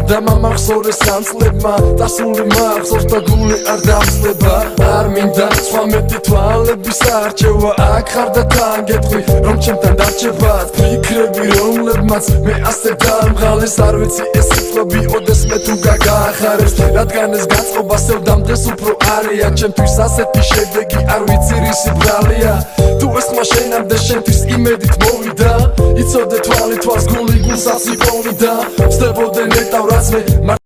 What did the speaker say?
და მამახსოვრეს სამწლებმა დასული მახსოვს და გული არ დამსდება არ მინდა სხვა მეტი თვალების არჩევა აქ ხარ და თან გეტყვი რომ ჩემთან დარჩებათ ფიქრები რომლებმაც მე ასე დამღალეს არ ვიცი ეს სიტყვები ოდეს მე თუ გაგახარებს რადგან ეს გაწყობა სევდამდეს უფრო არია ჩემთვის ასეთი შედეგი არ ვიცი რისი ბრალია თუ ეს ხმა შენამდე შენთვის იმედით მოვიდა იცოდე თვალი თვალს გული გულსაც იპოვიდა ვსდებოდე ნეტავ რაც მე